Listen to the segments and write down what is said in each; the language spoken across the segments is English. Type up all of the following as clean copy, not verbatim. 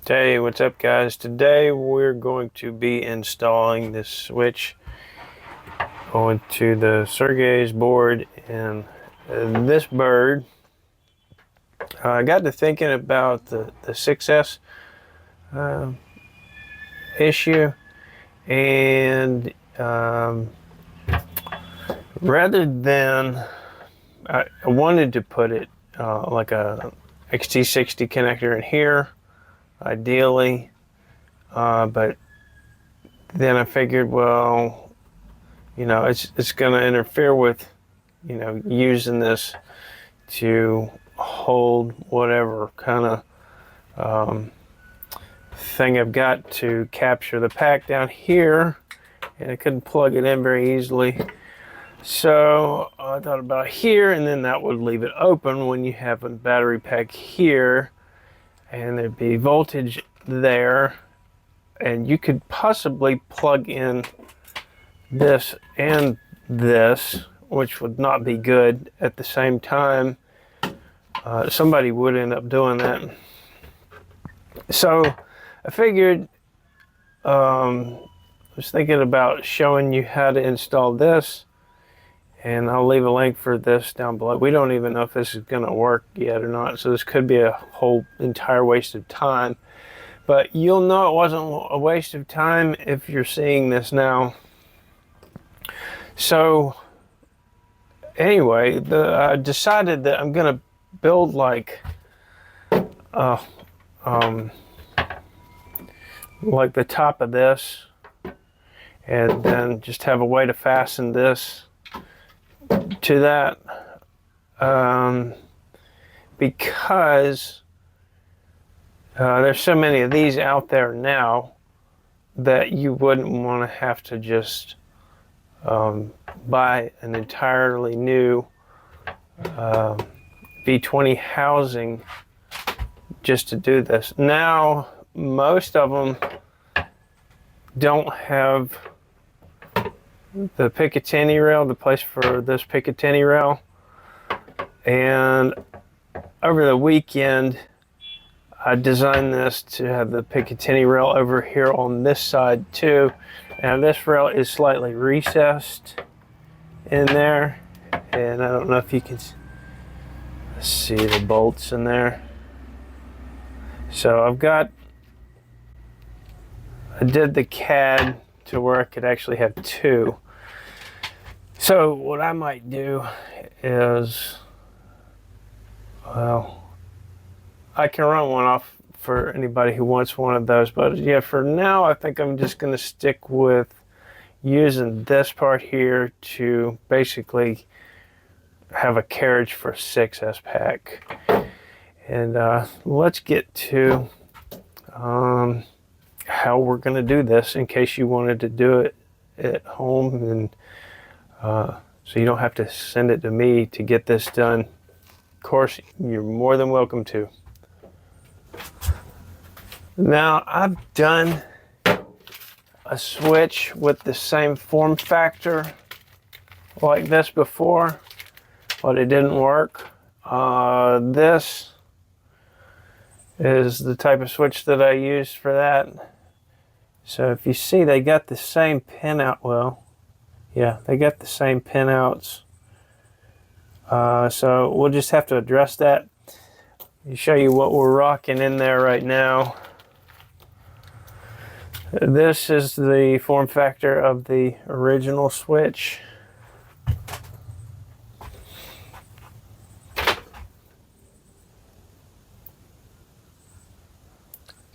Hey, what's up guys? Today we're going to be installing this switch onto the Sergey's board, and this bird. I got to thinking about the 6S issue, and rather than I wanted to put it like a XT60 connector in here, ideally, but then I figured, well, it's going to interfere with, using this to hold whatever kind of thing I've got to capture the pack down here, and I couldn't plug it in very easily. So I thought about here, and then that would leave it open when you have a battery pack here, and there'd be voltage there, and you could possibly plug in this and this, which would not be good at the same time. Somebody would end up doing that. So I figured, I was thinking about showing you how to install this, and I'll leave a link for this down below. We don't even know if this is going to work yet or not, so this could be a whole entire waste of time. But you'll know it wasn't a waste of time if you're seeing this now. So anyway, I decided that I'm going to build like the top of this, and then just have a way to fasten this to that, because there's so many of these out there now that you wouldn't want to have to just buy an entirely new V20 housing just to do this. Now, most of them don't have the Picatinny rail, the place for this Picatinny rail. And over the weekend, I designed this to have the Picatinny rail over here on this side too. And this rail is slightly recessed in there, and I don't know if you can see the bolts in there. So I did the CAD to where I could actually have two. So what I might do is, well, I can run one off for anybody who wants one of those, but yeah, for now I think I'm just going to stick with using this part here to basically have a carriage for a 6S pack. And let's get to how we're going to do this, in case you wanted to do it at home, and so you don't have to send it to me to get this done. Of course, you're more than welcome to. Now, I've done a switch with the same form factor like this before, but it didn't work. This is the type of switch that I used for that. So if you see, they got the same pin out. Well, yeah, they got the same pin outs. So we'll just have to address that. Let me show you what we're rocking in there right now. This is the form factor of the original switch.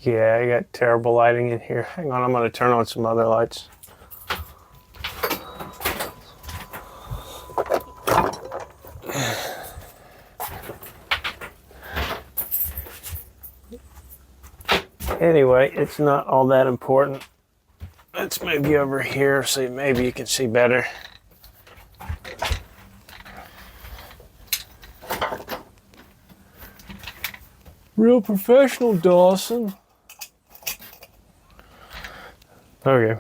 Yeah, I got terrible lighting in here. Hang on, I'm going to turn on some other lights. Anyway, it's not all that important. Let's move you over here so maybe you can see better. Real professional, Dawson. Okay.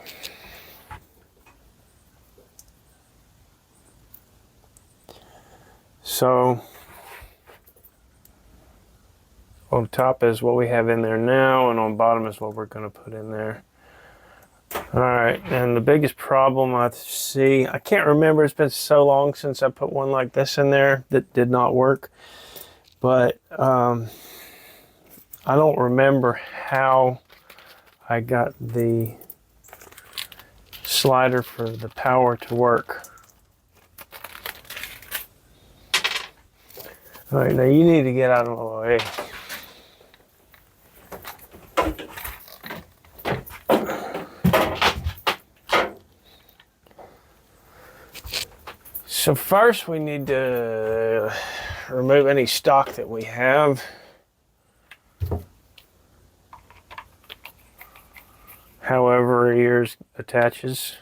So On top is what we have in there now, and on bottom is what we're going to put in there. All right, and the biggest problem I see, I can't remember, it's been so long since I put one like this in there that did not work, but I don't remember how I got the slider for the power to work. All right, now you need to get out of the way. So first we need to remove any stock that we have. However yours attaches.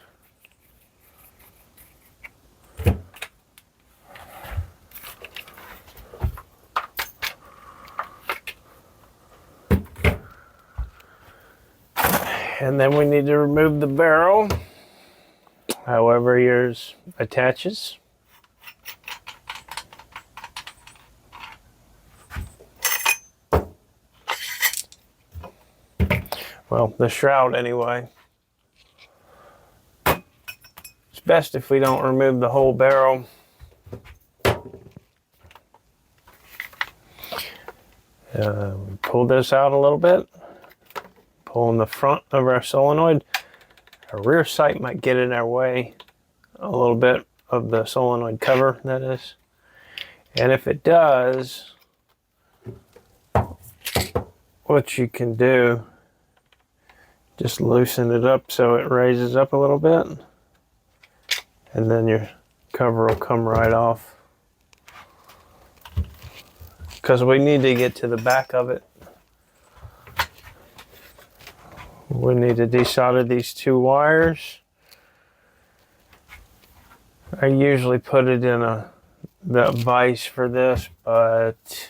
And then we need to remove the barrel, however yours attaches. Well, the shroud anyway. It's best if we don't remove the whole barrel. Pull this out a little bit. Pull in the front of our solenoid. Our rear sight might get in our way a little bit of the solenoid cover, that is. And if it does, what you can do, just loosen it up so it raises up a little bit, and then your cover will come right off. Because we need to get to the back of it. We need to desolder these two wires. I usually put it in the vise for this, but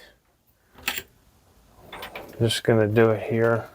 I'm just going to do it here.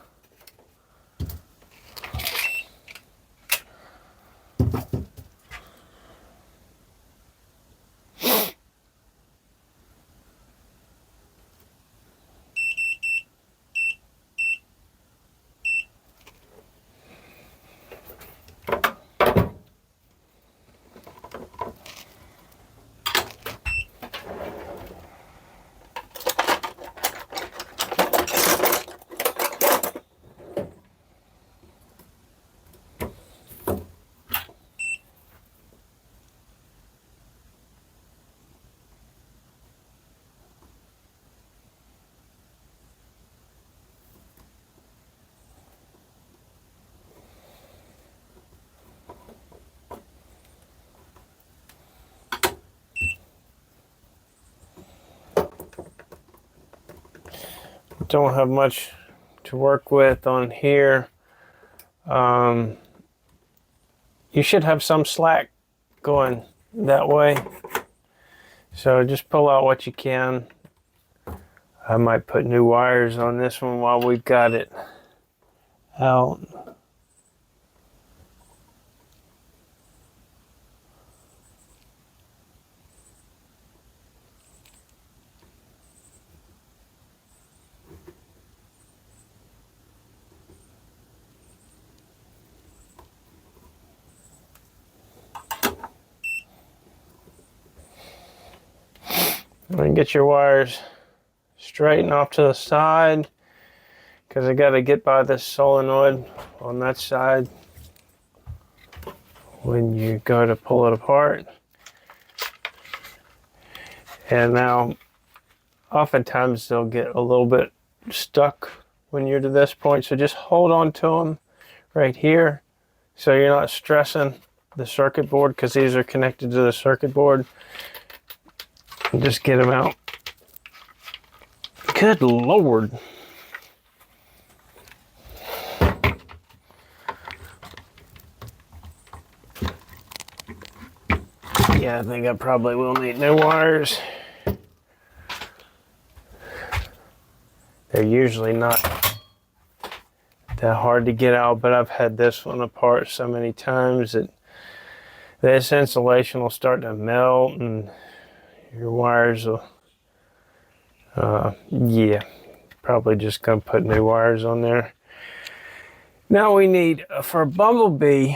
Don't have much to work with on here. You should have some slack going that way. So just pull out what you can. I might put new wires on this one while we've got it out. And get your wires straight and off to the side, because I got to get by this solenoid on that side when you go to pull it apart. And now oftentimes they'll get a little bit stuck when you're to this point, so just hold on to them right here so you're not stressing the circuit board, because these are connected to the circuit board. And just get them out. Good Lord. Yeah, I think I probably will need new wires. They're usually not that hard to get out, but I've had this one apart so many times that this insulation will start to melt and your wires will, yeah, probably just gonna put new wires on there. Now we need, for a Bumblebee,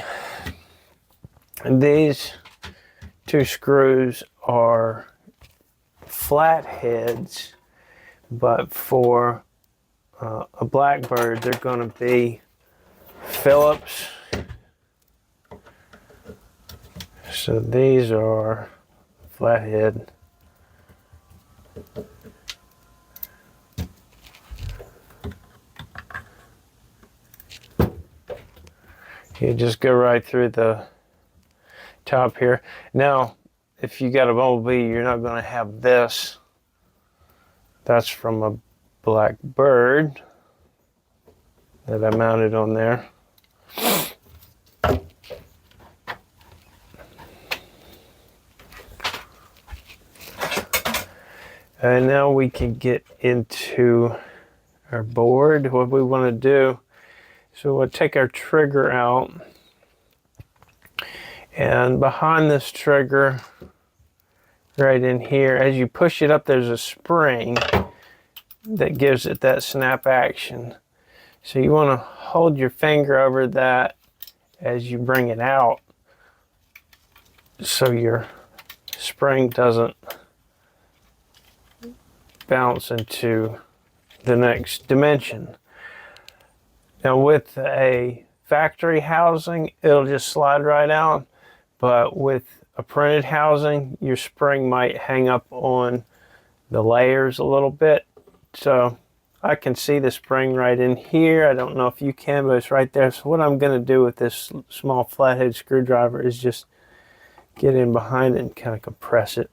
these two screws are flatheads, but for a Blackbird, they're gonna be Phillips. So these are flathead. You just go right through the top here. Now, if you got a Bumblebee, you're not going to have this. That's from a Blackbird that I mounted on there. And now we can get into our board, what we want to do. So we'll take our trigger out, and behind this trigger, right in here, as you push it up, there's a spring that gives it that snap action. So you want to hold your finger over that as you bring it out, so your spring doesn't bounce into the next dimension. Now with a factory housing, it'll just slide right out, but with a printed housing, your spring might hang up on the layers a little bit. So I can see the spring right in here. I don't know if you can, but it's right there. So what I'm going to do with this small flathead screwdriver is just get in behind it and kind of compress it.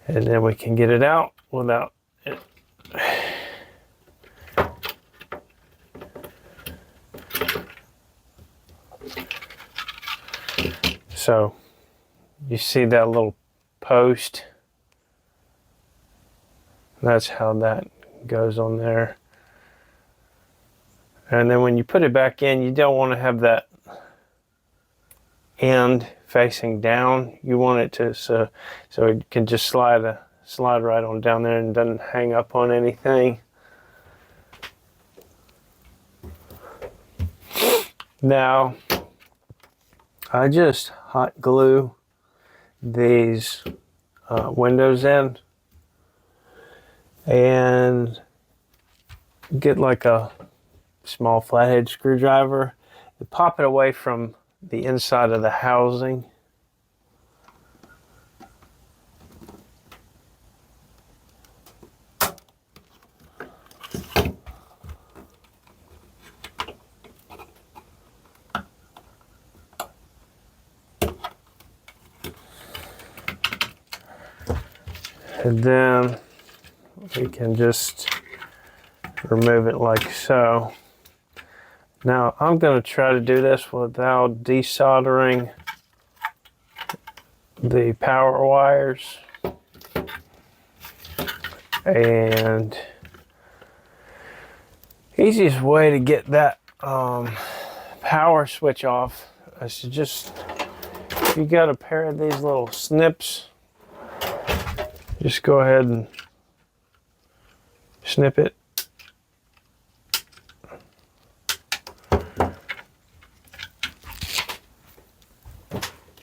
And then we can get it out without it. So you see that little post? That's how that goes on there. And then when you put it back in, you don't want to have that end facing down. You want it to so it can just slide right on down there and doesn't hang up on anything. Now I just hot glue these windows in and get like a small flathead screwdriver and pop it away from the inside of the housing. And then we can just remove it like so. Now I'm going to try to do this without desoldering the power wires. And easiest way to get that power switch off is to just, if you got a pair of these little snips, just go ahead and snip it.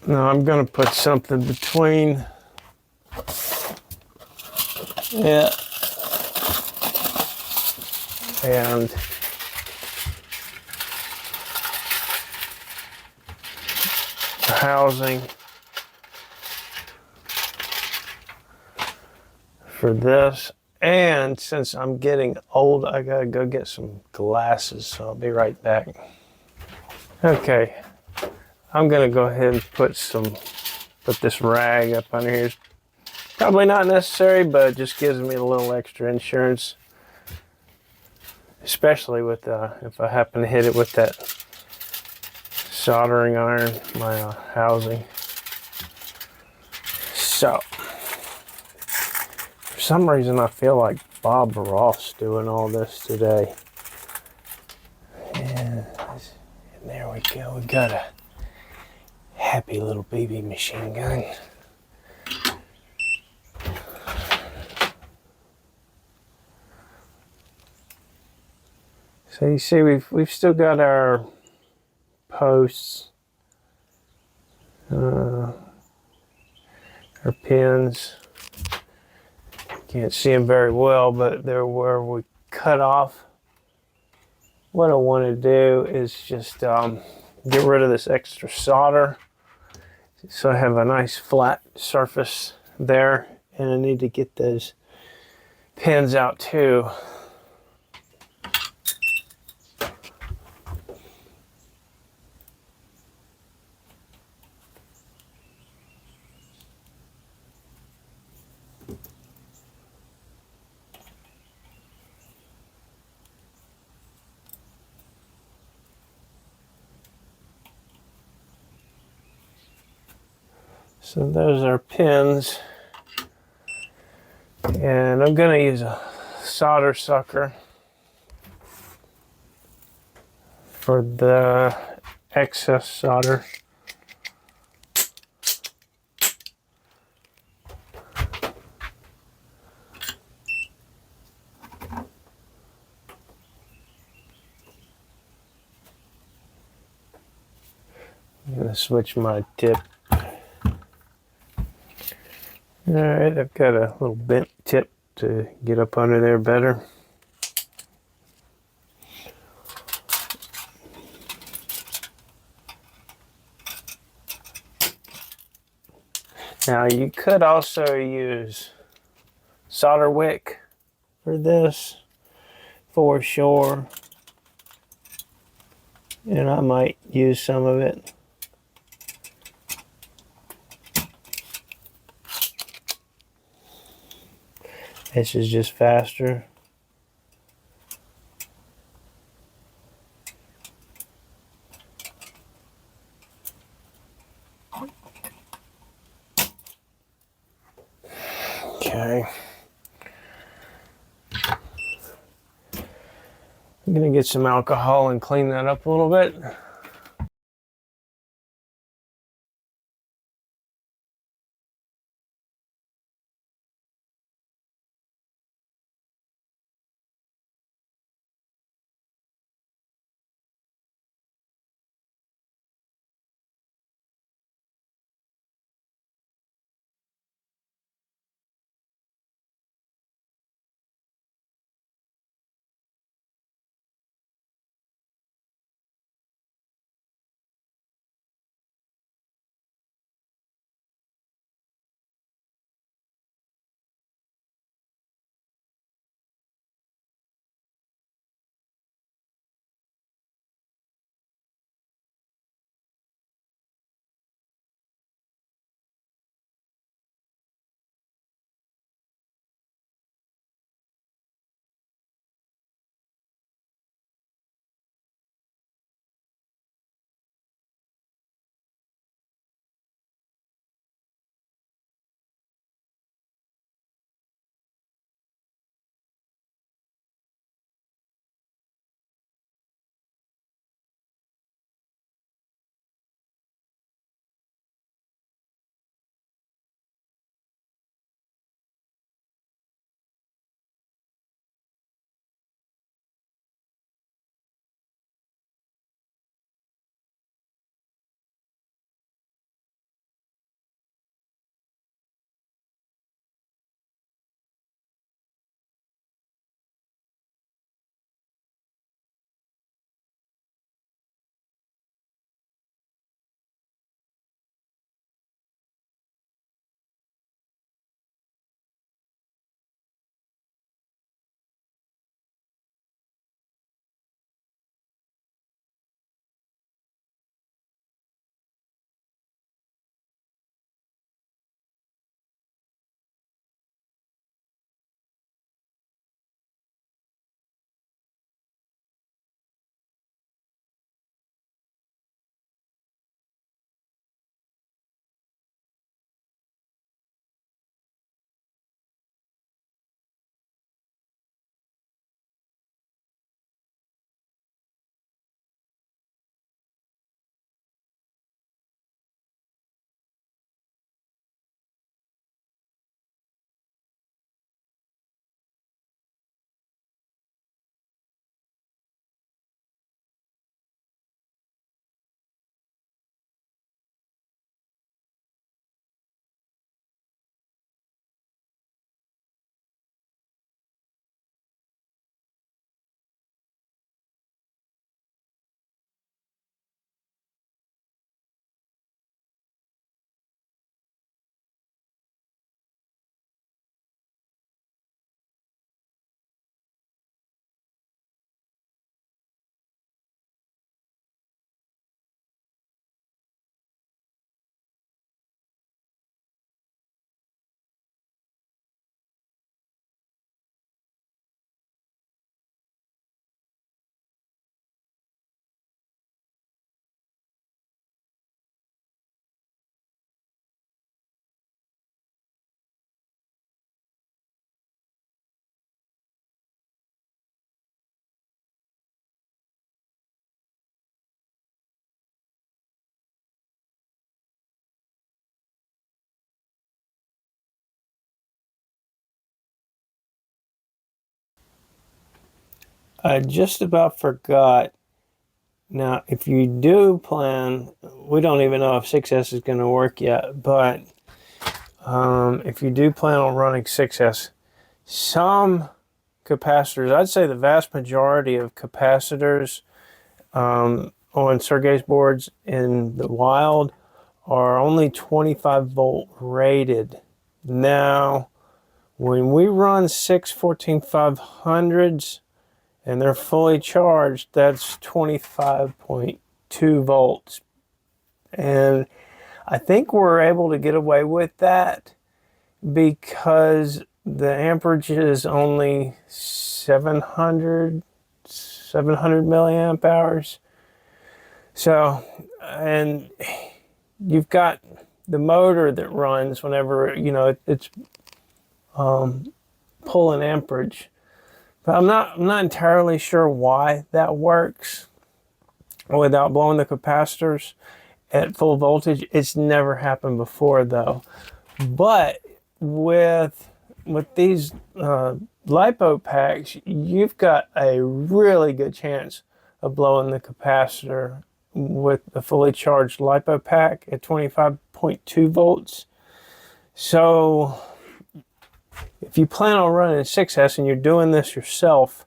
Now I'm going to put something between it and the housing for this. And since I'm getting old, I gotta go get some glasses, so I'll be right back. Okay, I'm gonna go ahead and put this rag up under here. It's probably not necessary, but it just gives me a little extra insurance, especially with if I happen to hit it with that soldering iron, my housing. So for some reason I feel like Bob Ross doing all this today. And there we go, we got a happy little BB machine gun. So you see we've still got our posts, our pins. Can't see them very well, but they're where we cut off. What I want to do is just get rid of this extra solder, so I have a nice flat surface there, and I need to get those pins out too. So those are pins, and I'm going to use a solder sucker for the excess solder. I'm going to switch my tip. Alright, I've got a little bent tip to get up under there better. Now you could also use solder wick for this, for sure, and I might use some of it. This is just faster. Okay. I'm gonna get some alcohol and clean that up a little bit. I just about forgot. Now, if you do plan, we don't even know if 6S is going to work yet, but if you do plan on running 6S, some capacitors, I'd say the vast majority of capacitors on Sergey's boards in the wild are only 25 volt rated. Now, when we run 6 14500s and they're fully charged, that's 25.2 volts. And I think we're able to get away with that because the amperage is only 700 milliamp hours. So, and you've got the motor that runs whenever, you know, it's pulling amperage. But I'm not entirely sure why that works without blowing the capacitors at full voltage. It's never happened before though. But with these LiPo packs, you've got a really good chance of blowing the capacitor with a fully charged LiPo pack at 25.2 volts. So if you plan on running a 6S and you're doing this yourself,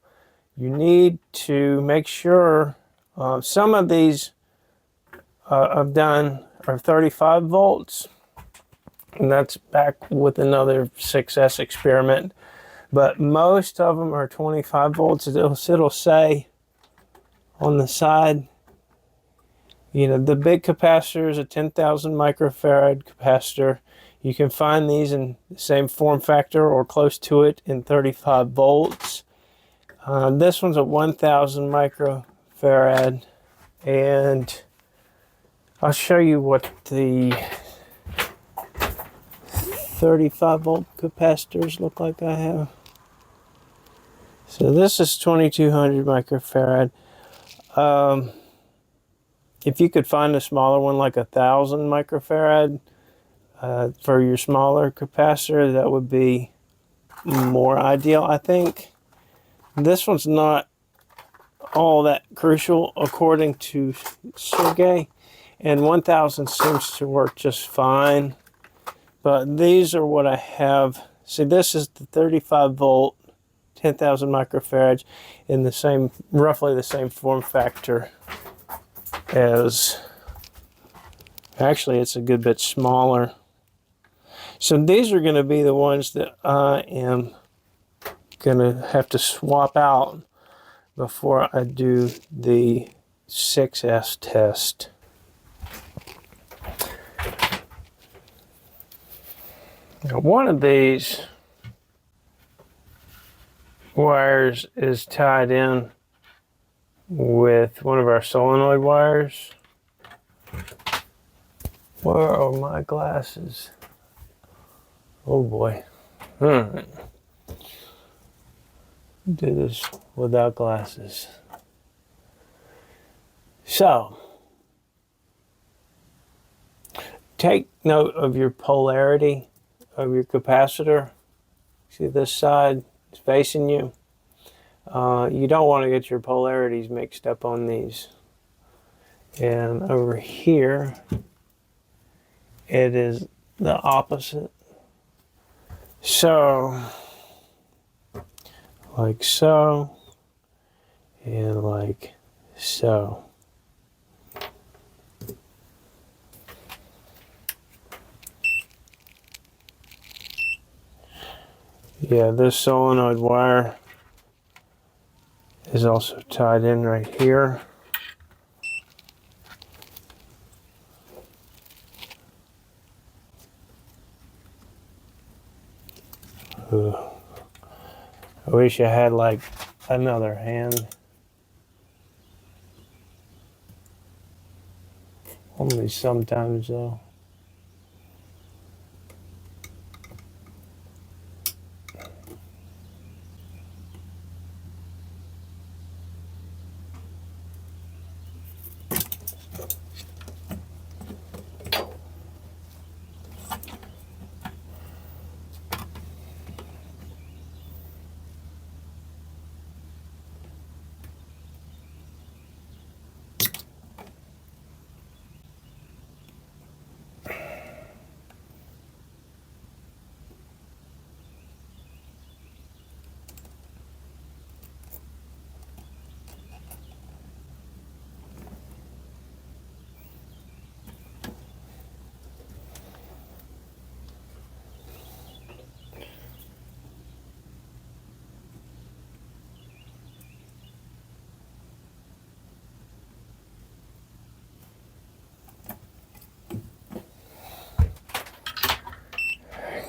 you need to make sure some of these I've done are 35 volts, and that's back with another 6S experiment. But most of them are 25 volts. It'll say on the side, you know, the big capacitor is a 10,000 microfarad capacitor. You can find these in the same form factor or close to it in 35 volts. This one's a 1,000 microfarad, and I'll show you what the 35 volt capacitors look like I have. So this is 2200 microfarad. If you could find a smaller one like 1,000 microfarad for your smaller capacitor, that would be more ideal, I think. This one's not all that crucial according to Sergey, and 1,000 seems to work just fine. But these are what I have. See, this is the 35 volt, 10,000 microfarads in the same, roughly the same form factor as, actually it's a good bit smaller. So these are going to be the ones that I am going to have to swap out before I do the 6S test. Now, one of these wires is tied in with one of our solenoid wires. Where are my glasses? Oh boy. Do this without glasses. So, take note of your polarity of your capacitor. See, this side is facing you. You don't want to get your polarities mixed up on these. And over here, it is the opposite. So, like so, and like so. Yeah, this solenoid wire is also tied in right here. Ooh. I wish I had like another hand. Only sometimes though.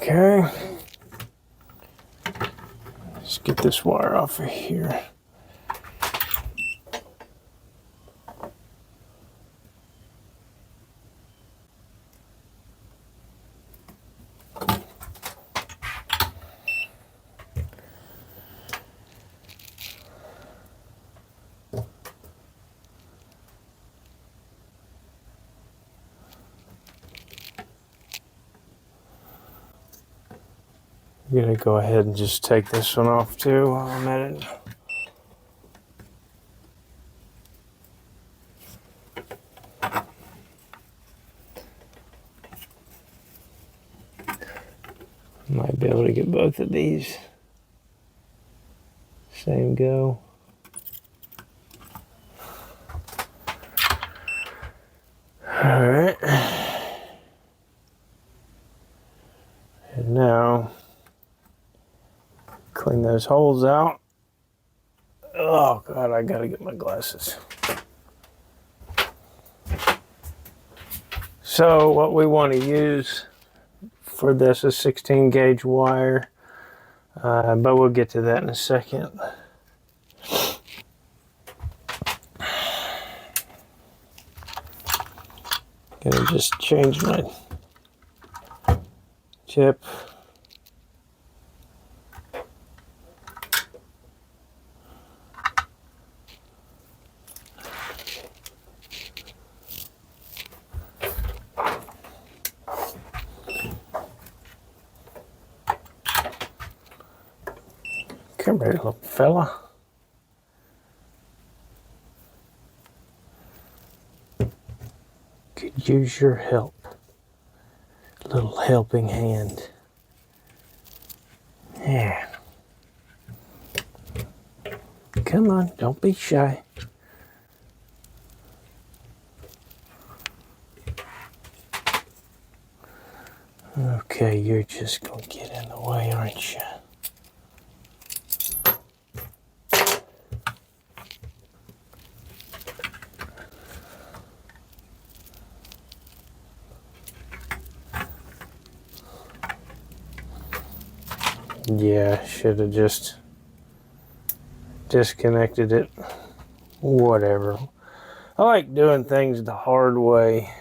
Okay. Let's get this wire off of here. I'm gonna go ahead and just take this one off too while I'm at it. Might be able to get both of these. Same go. All right. And now, clean those holes out. Oh God, I gotta get my glasses. So what we want to use for this is 16 gauge wire, but we'll get to that in a second. Gonna just change my tip. Come here, little fella. Could use your help. A little helping hand. Yeah. Come on, don't be shy. Okay, you're just gonna get in the way, aren't you? Yeah, should have just disconnected it. Whatever. I like doing things the hard way.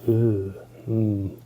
Ooh.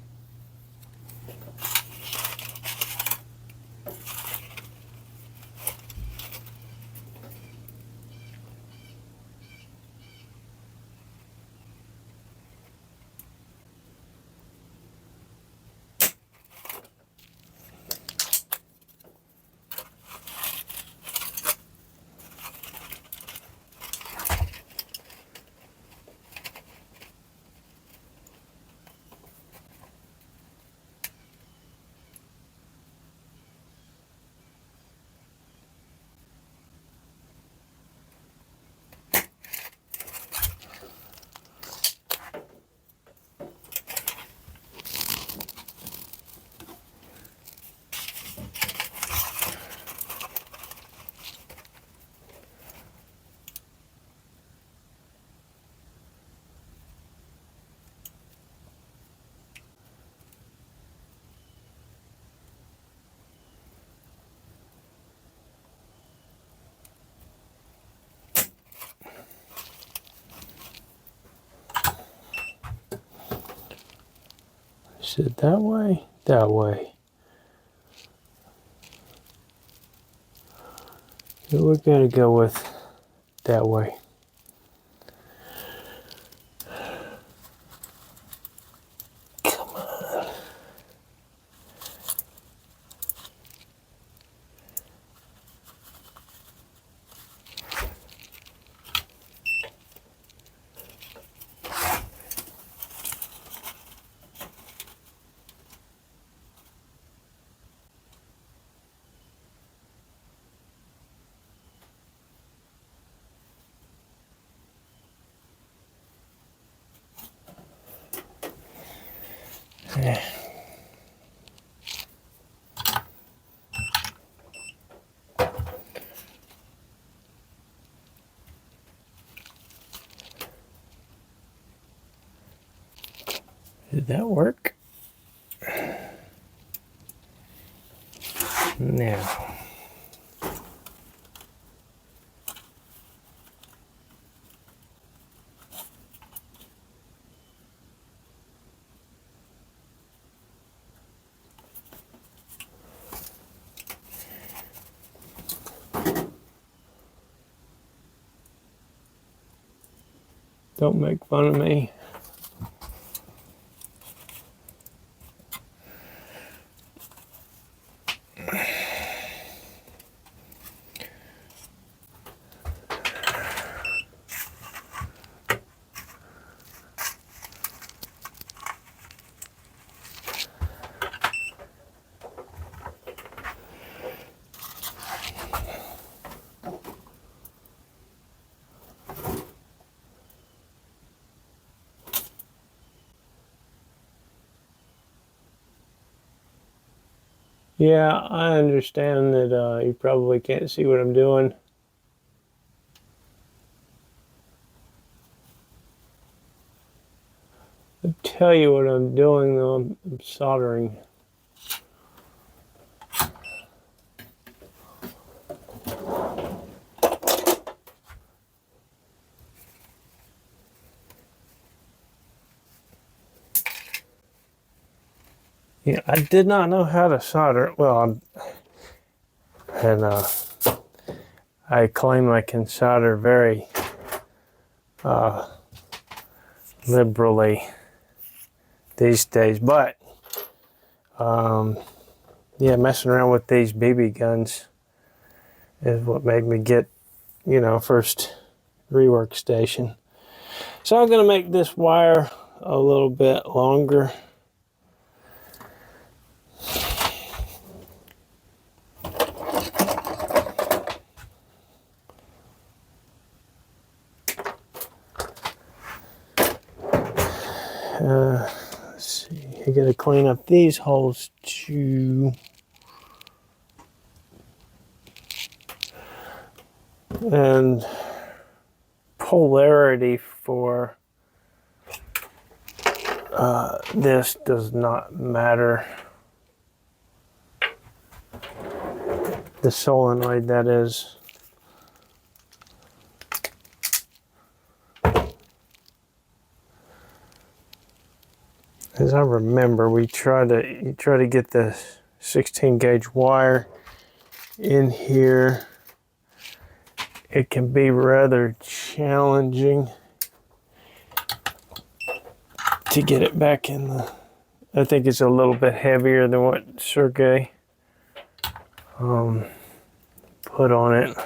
Is it that way? That way. So we're gonna go with that way. Come on. Did that work? Now. Don't make fun of me. Yeah, I understand that you probably can't see what I'm doing. I'll tell you what I'm doing though, I'm soldering. Yeah, I did not know how to solder. Well, I claim I can solder very liberally these days, but yeah, messing around with these BB guns is what made me get, first rework station. So I'm gonna make this wire a little bit longer. Let's see, you gotta clean up these holes too. And polarity for this does not matter. The solenoid, that is. As I remember, you try to get the 16 gauge wire in here. It can be rather challenging to get it back in the. I think it's a little bit heavier than what Sergey put on it.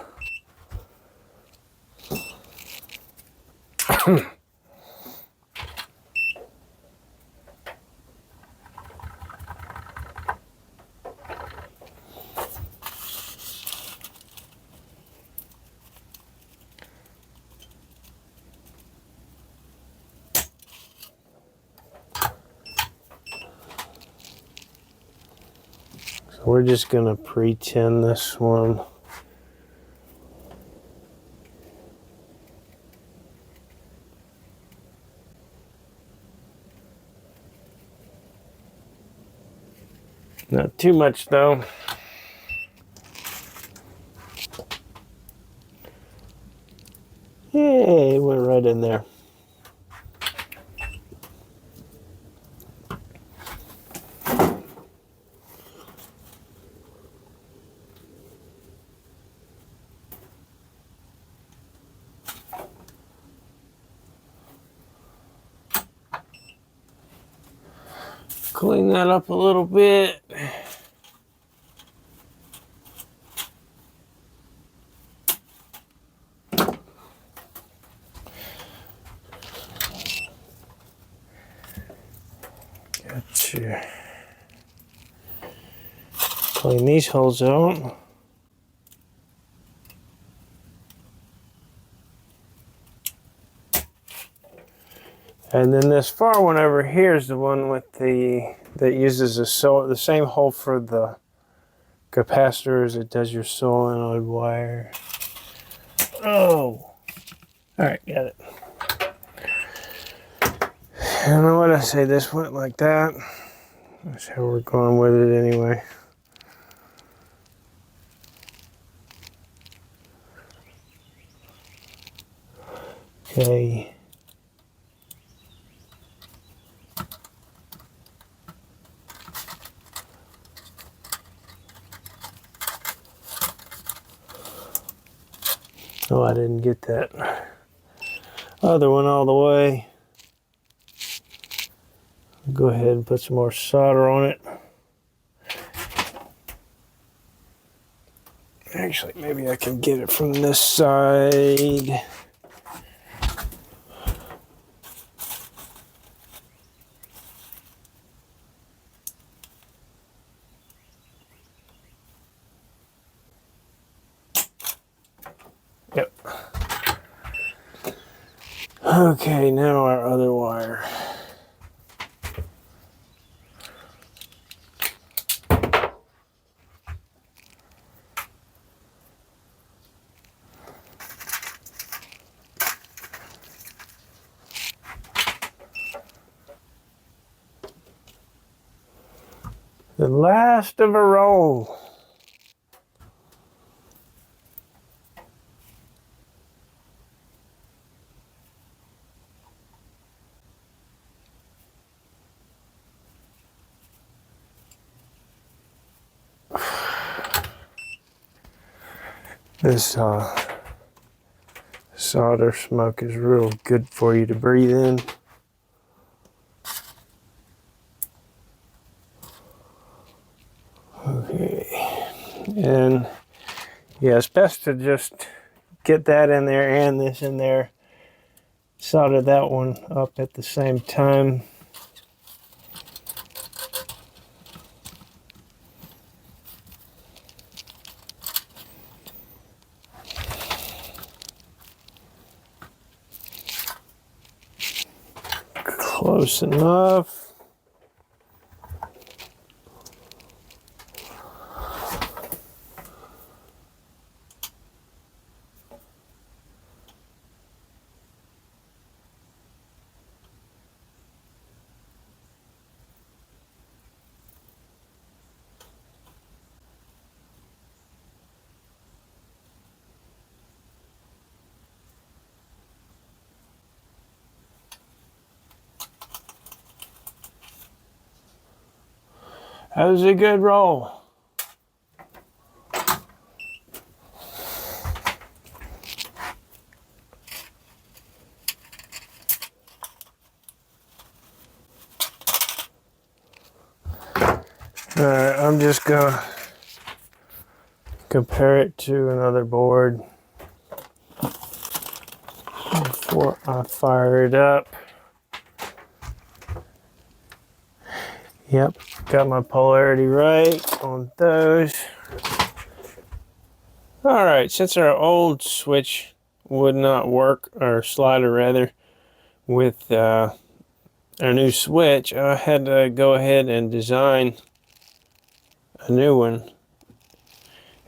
So we're just gonna pre-tin this one. Not too much though. Hey, it went right in there. Clean that up a little bit. Gotcha. Clean these holes out. And then this far one over here is the one with that uses the same hole for the capacitor as it does your solenoid wire. Oh, all right, got it. I don't know what I say, this went like that. That's how we're going with it anyway. Okay. Oh, I didn't get that other one all the way. Go ahead and put some more solder on it. Actually, maybe I can get it from this side. Yep. Okay, now our other wire. The last of a roll. This solder smoke is real good for you to breathe in. Okay, and yeah, it's best to just get that in there and this in there. Solder that one up at the same time. Close enough. That was a good roll. All right, I'm just gonna compare it to another board before I fire it up. Yep, got my polarity right on those. All right, since our old switch would not work, or slider rather, with our new switch, I had to go ahead and design a new one.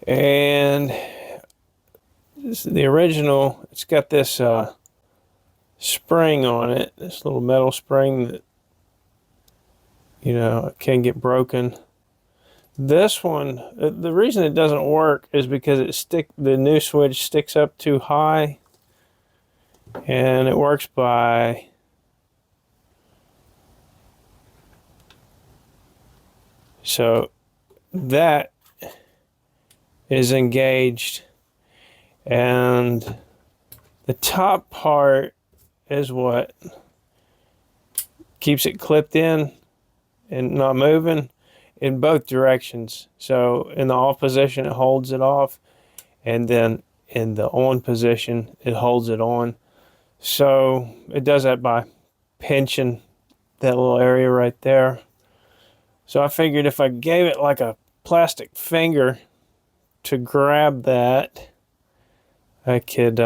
And this is the original. It's got this spring on it, this little metal spring that, you know, can get broken. This one, the reason it doesn't work is because the new switch sticks up too high, and it works by so that is engaged, and the top part is what keeps it clipped in and not moving in both directions. So in the off position, it holds it off, and then in the on position, it holds it on. So it does that by pinching that little area right there. So I figured if I gave it like a plastic finger to grab that, I could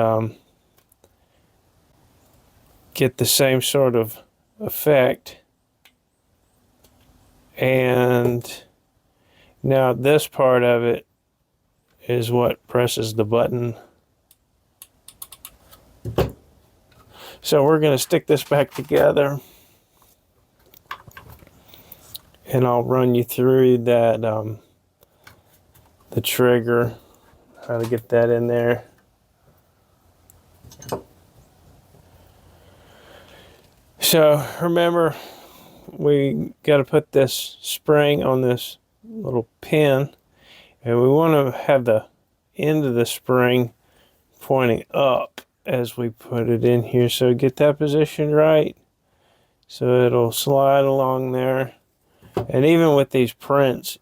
get the same sort of effect. And now this part of it is what presses the button. So we're going to stick this back together. and I'll run you through that, the trigger, how to get that in there. So remember, we got to put this spring on this little pin, and we want to have the end of the spring pointing up as we put it in here. So get that position right, so it'll slide along there. And even with these prints,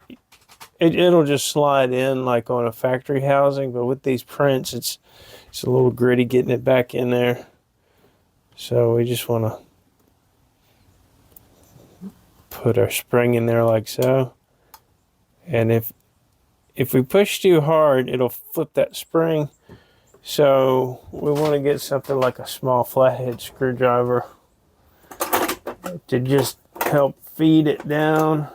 it'll just slide in like on a factory housing, but with these prints, it's a little gritty getting it back in there. So we just want to put our spring in there like so. And if we push too hard, it'll flip that spring. So we want to get something like a small flathead screwdriver to just help feed it down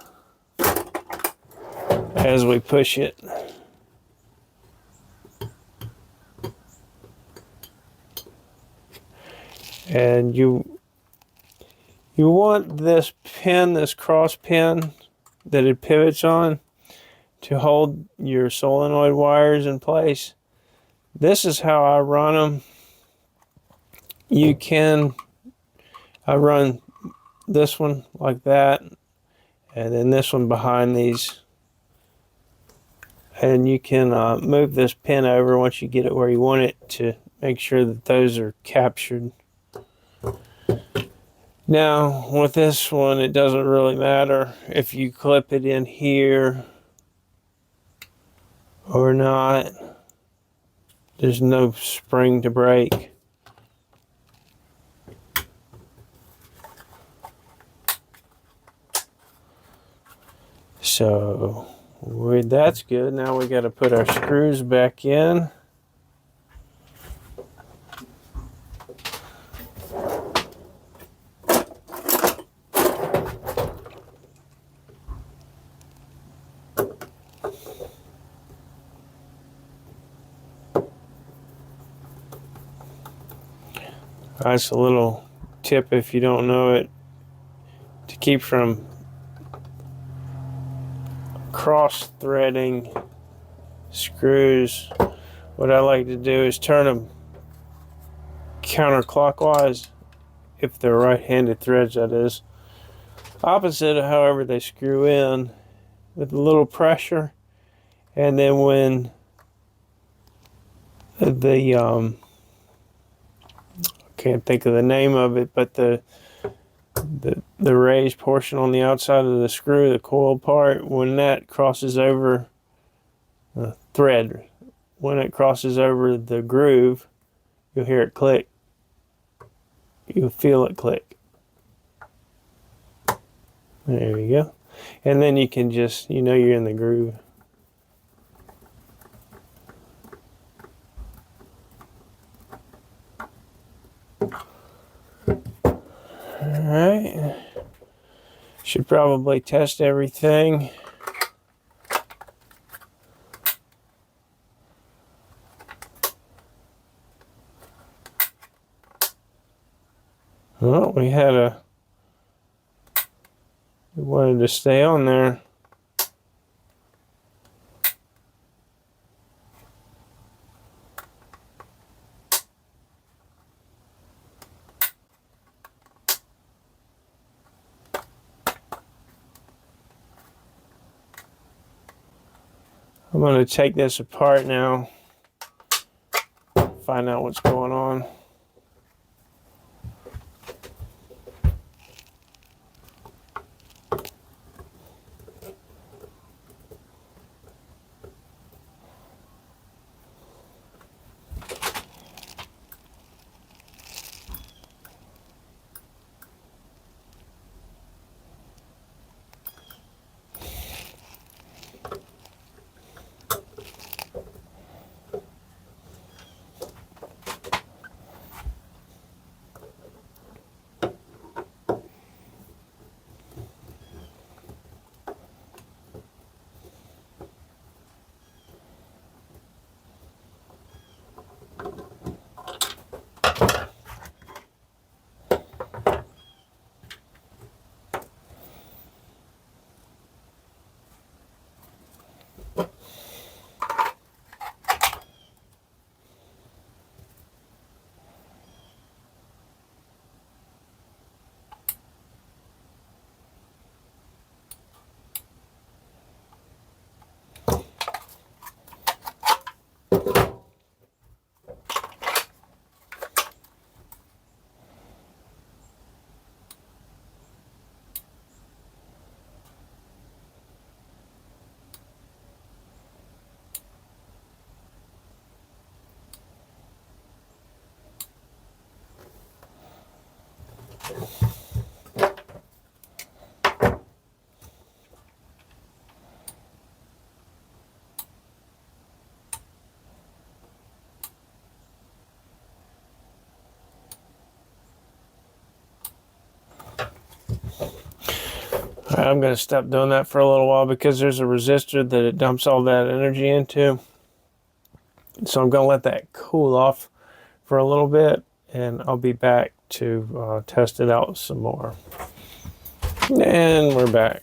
as we push it. And you want this pin, this cross pin that it pivots on, to hold your solenoid wires in place. This is how I run them. I run this one like that, and then this one behind these. And you can move this pin over once you get it where you want it, to make sure that those are captured. Now, with this one, it doesn't really matter if you clip it in here or not. There's no spring to break. So that's good. Now we got to put our screws back in. That's a little tip if you don't know it, to keep from cross threading screws. What I like to do is turn them counterclockwise, if they're right-handed threads, that is. Opposite of however they screw in, with a little pressure. And then when the can't think of the name of it, but the raised portion on the outside of the screw, the coil part, when that crosses over the thread, when it crosses over the groove, you'll hear it click. You'll feel it click. There you go. And then you can just, you're in the groove. Alright, should probably test everything. Well, we wanted to stay on there. I'm going to take this apart now, find out what's going on. I'm going to stop doing that for a little while because there's a resistor that it dumps all that energy into. So I'm going to let that cool off for a little bit, and I'll be back to test it out some more. And we're back.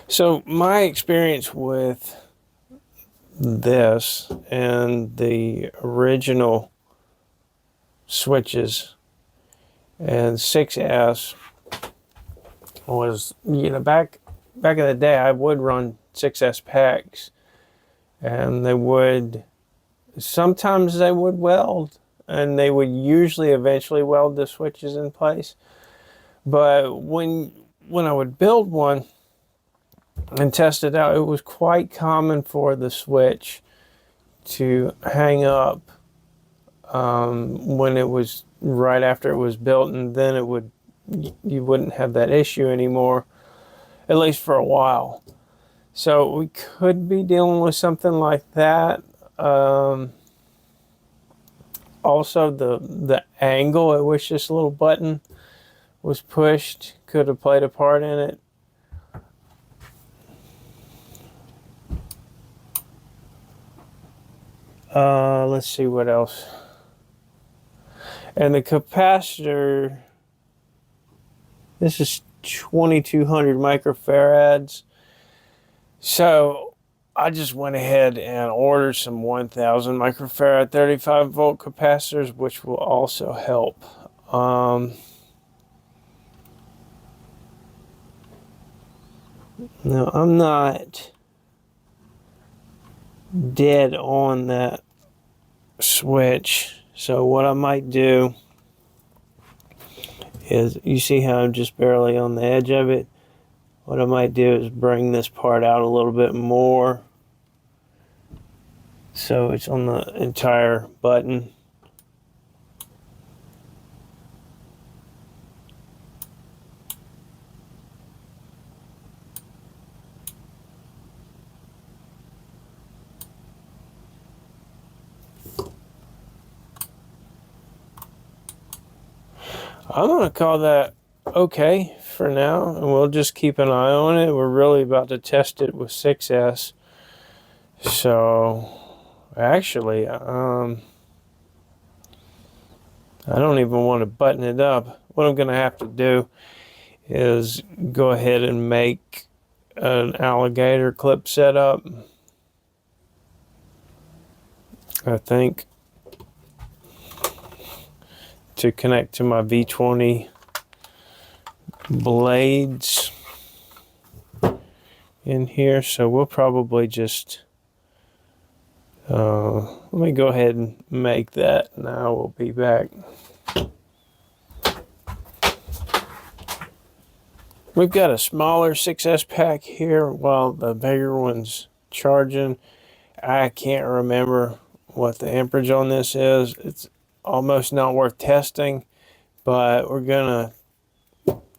So my experience with this and the original switches and 6S was, back in the day, I would run 6S packs, and sometimes they would weld, and they would usually eventually weld the switches in place. But when I would build one and test it out, it was quite common for the switch to hang up when it was right after it was built, and then you wouldn't have that issue anymore, at least for a while. So we could be dealing with something like that. Also, the angle at which this little button was pushed could have played a part in it. Let's see what else. And the capacitor, this is 2200 microfarads. So I just went ahead and ordered some 1000 microfarad 35 volt capacitors, which will also help. Now, I'm not dead on that switch, so what I might do is, you see how I'm just barely on the edge of it? What I might do is bring this part out a little bit more so it's on the entire button. I'm going to call that okay for now, and we'll just keep an eye on it. We're really about to test it with 6S. So, actually, I don't even want to button it up. What I'm going to have to do is go ahead and make an alligator clip setup, I think, to connect to my V20 blades in here. So we'll probably just let me go ahead and make that. Now we'll be back. We've got a smaller 6S pack here while the bigger one's charging. I can't remember what the amperage on this is. It's almost not worth testing, but we're gonna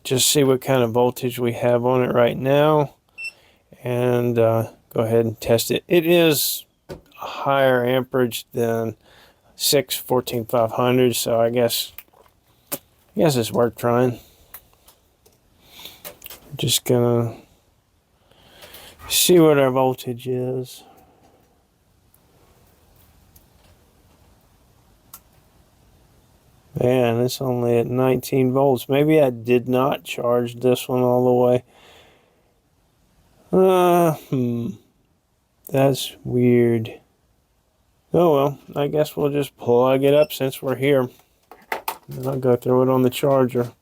just see what kind of voltage we have on it right now and go ahead and test it. It is a higher amperage than 14500, so I guess it's worth trying. Just gonna see what our voltage is. Man, it's only at 19 volts. Maybe I did not charge this one all the way. That's weird. Oh well, I guess we'll just plug it up since we're here. And I'll go through it on the charger.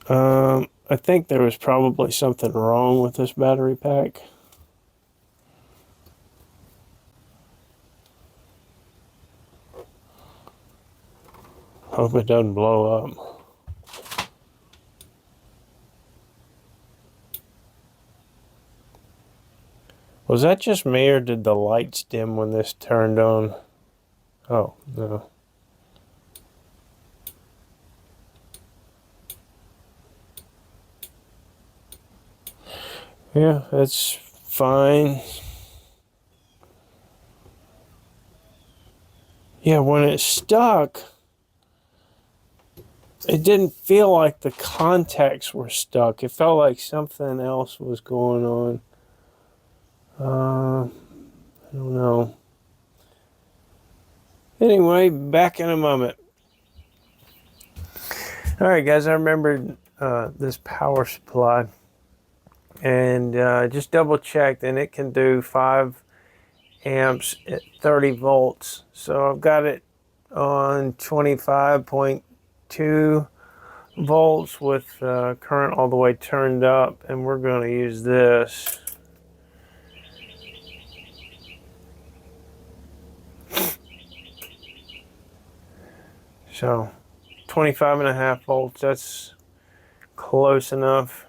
I think there was probably something wrong with this battery pack. Hope it doesn't blow up. Was that just me, or did the lights dim when this turned on? Oh, no. Yeah, it's fine. Yeah, when it's stuck, it didn't feel like the contacts were stuck. It felt like something else was going on. I don't know. Anyway, back in a moment. All right, guys, I remembered this power supply, and just double checked, and it can do 5 amps at 30 volts. So I've got it on 25.2 volts with current all the way turned up, and we're going to use this. So 25.5 volts, that's close enough.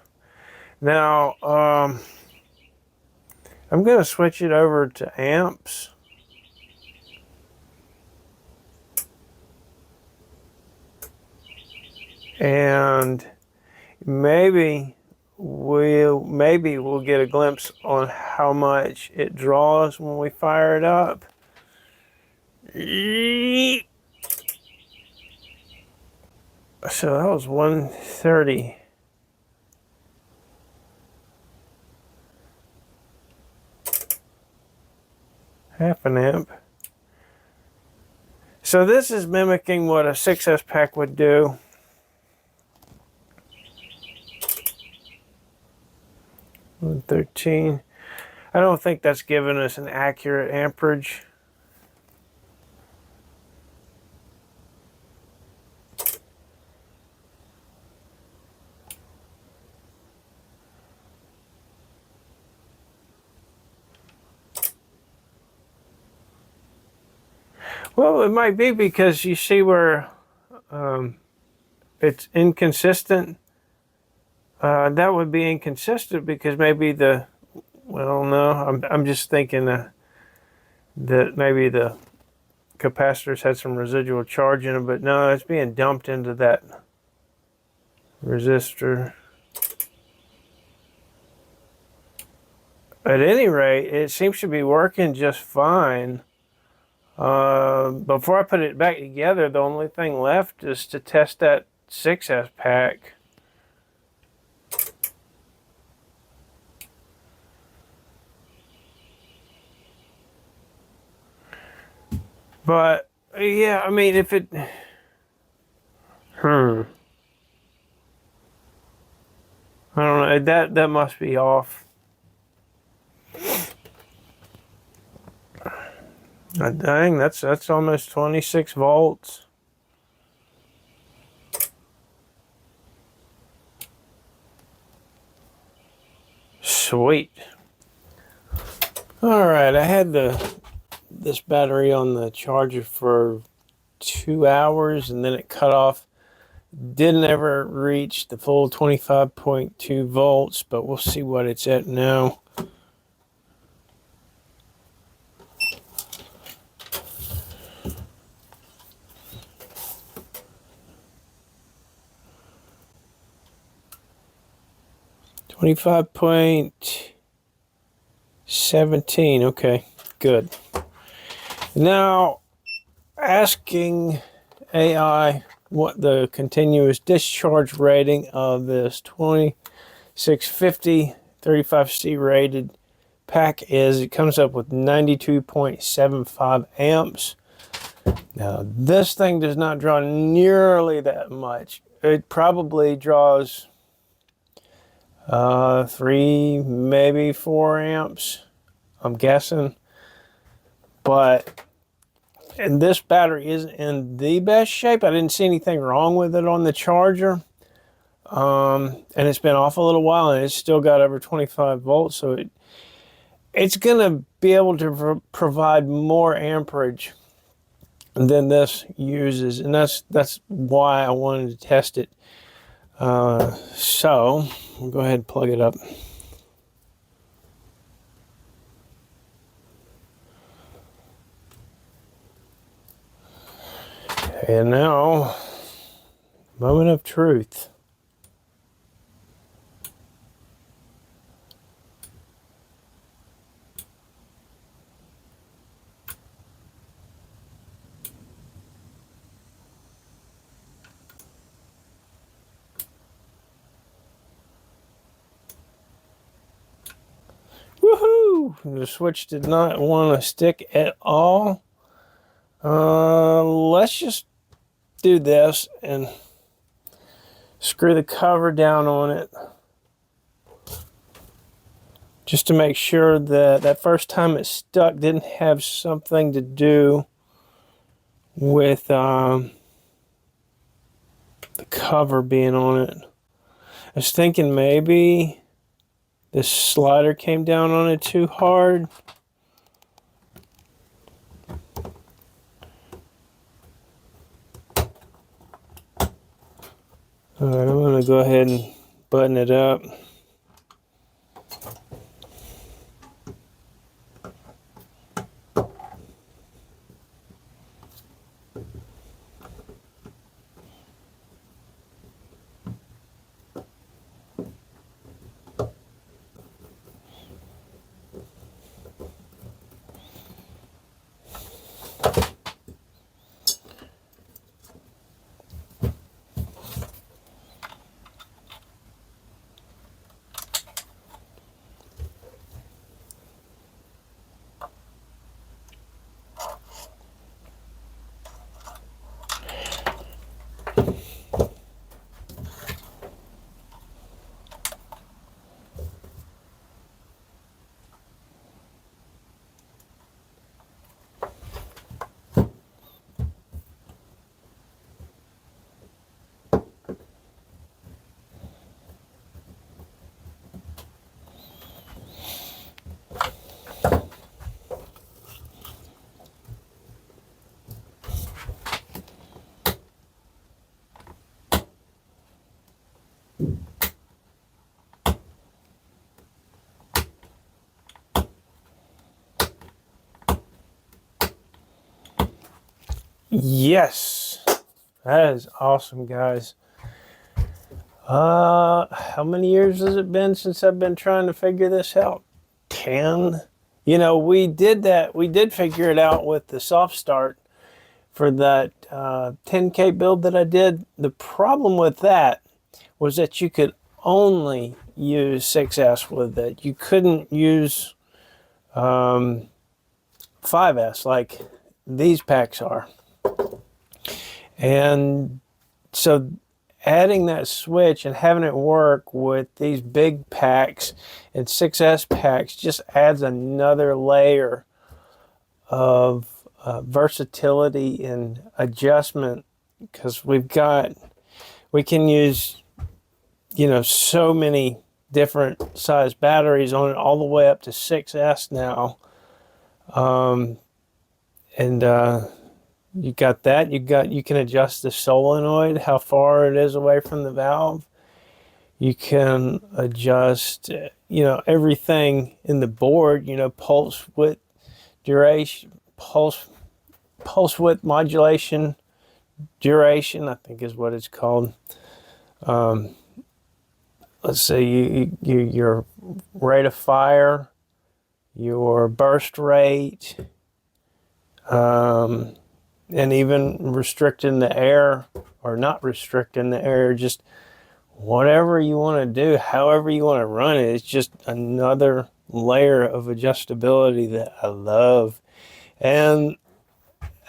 Now I'm going to switch it over to amps. And maybe we'll get a glimpse on how much it draws when we fire it up. So that was 130. Half an amp. So this is mimicking what a 6S pack would do. $113. I don't think that's giving us an accurate amperage. Well, it might be because you see where it's inconsistent. That would be inconsistent because maybe well, no, I'm just thinking that maybe the capacitors had some residual charge in them, but no, it's being dumped into that resistor. At any rate, it seems to be working just fine. Before I put it back together, the only thing left is to test that 6S pack. But yeah, I mean, if it, I don't know. That must be off. Dang, that's almost 26 volts. Sweet. All right, I had this battery on the charger for 2 hours, and then it cut off. Didn't ever reach the full 25.2 volts, but we'll see what it's at now. .17. Okay, good. Now, asking AI what the continuous discharge rating of this 2650 35C rated pack is. It comes up with 92.75 amps. Now, this thing does not draw nearly that much. It probably draws 3, maybe 4 amps, I'm guessing. But, and this battery isn't in the best shape. I didn't see anything wrong with it on the charger. And it's been off a little while, and it's still got over 25 volts. So it's going to be able to provide more amperage than this uses. And that's why I wanted to test it. So we'll go ahead and plug it up. And now, moment of truth. Whew, the switch did not want to stick at all. Let's just do this and screw the cover down on it, just to make sure that that first time it stuck didn't have something to do with the cover being on it. I was thinking maybe this slider came down on it too hard. Alright, I'm going to go ahead and button it up. Yes, that is awesome, guys. How many years has it been since I've been trying to figure this out? 10. You know, we did figure it out with the soft start for that 10K build that I did. The problem with that was that you could only use 6S with it. You couldn't use 5S like these packs are. And so adding that switch and having it work with these big packs and 6S packs just adds another layer of versatility and adjustment, because we can use, you know, so many different size batteries on it, all the way up to 6S now. You got that. You can adjust the solenoid, how far it is away from the valve. You can adjust, you know, everything in the board. You know, pulse width, duration, pulse width modulation, duration, I think is what it's called. Let's see, your rate of fire, your burst rate, and even restricting the air or not restricting the air, just whatever you want to do, however you want to run it. It's just another layer of adjustability that I love. And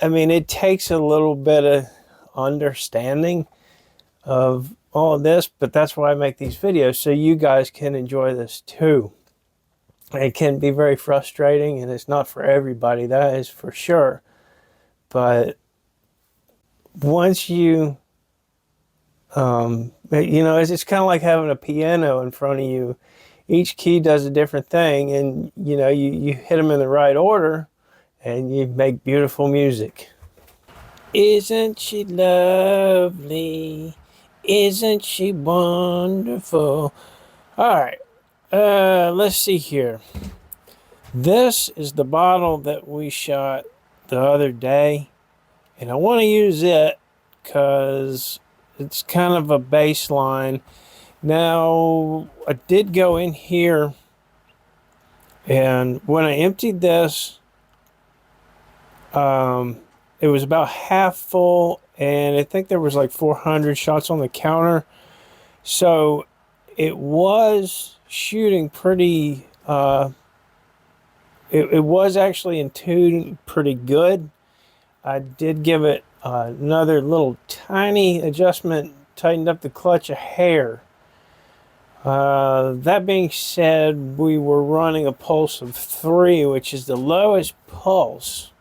I mean, it takes a little bit of understanding of all of this, but that's why I make these videos, so you guys can enjoy this too. It can be very frustrating, and it's not for everybody, that is for sure. But once you know, it's kind of like having a piano in front of you. Each key does a different thing, and you know, you hit them in the right order and you make beautiful music. Isn't she lovely? Isn't she wonderful? All right, let's see here. This is the bottle that we shot the other day, and I want to use it because it's kind of a baseline. Now, I did go in here, and when I emptied this, it was about half full, and I think there was like 400 shots on the counter. So it was shooting pretty it was actually in tune pretty good. I did give it another little tiny adjustment, tightened up the clutch a hair. That being said, we were running a pulse of 3, which is the lowest pulse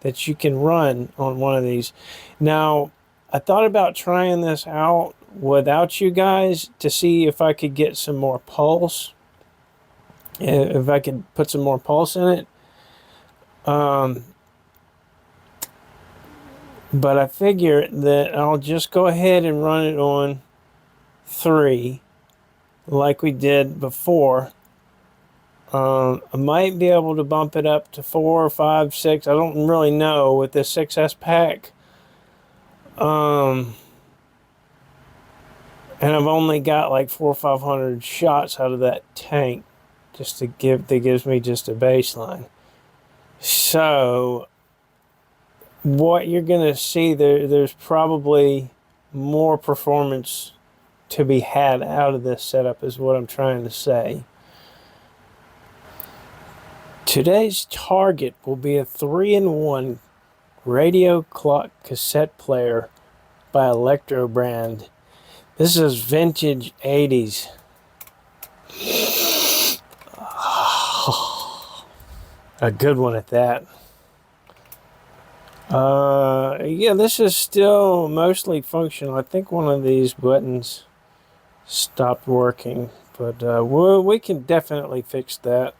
that you can run on one of these. Now, I thought about trying this out without you guys to see if I could get some more pulse, if I could put some more pulse in it. But I figure that I'll just go ahead and run it on 3 like we did before. I might be able to bump it up to 4, 5, 6. I don't really know with this 6S pack. And I've only got like 400 or 500 shots out of that tank just to give, that gives me just a baseline. So what you're going to see there's probably more performance to be had out of this setup is what I'm trying to say. Today's target will be a 3-in-1 radio clock cassette player by Electro brand. This is vintage 80s. A good one at that. Yeah, this is still mostly functional. I think one of these buttons stopped working, but we can definitely fix that.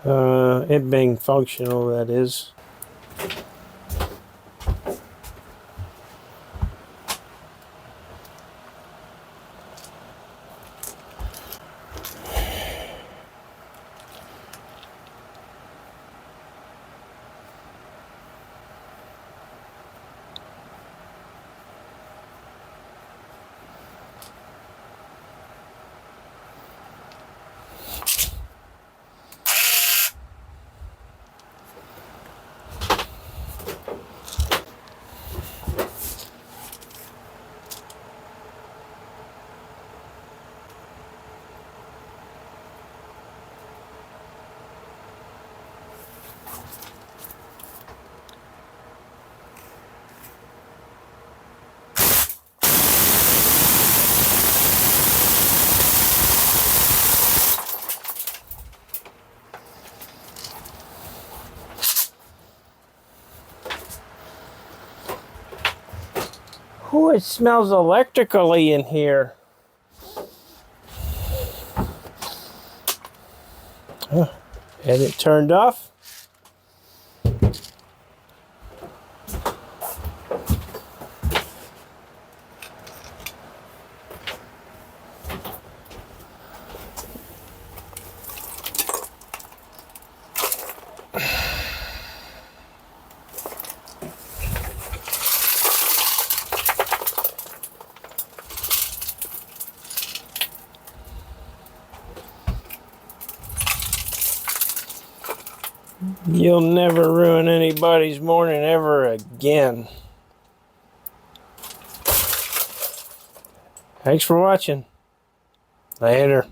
It being functional, that is. Ooh, it smells electrically in here. And it turned off. You'll never ruin anybody's morning ever again. Thanks for watching. Later.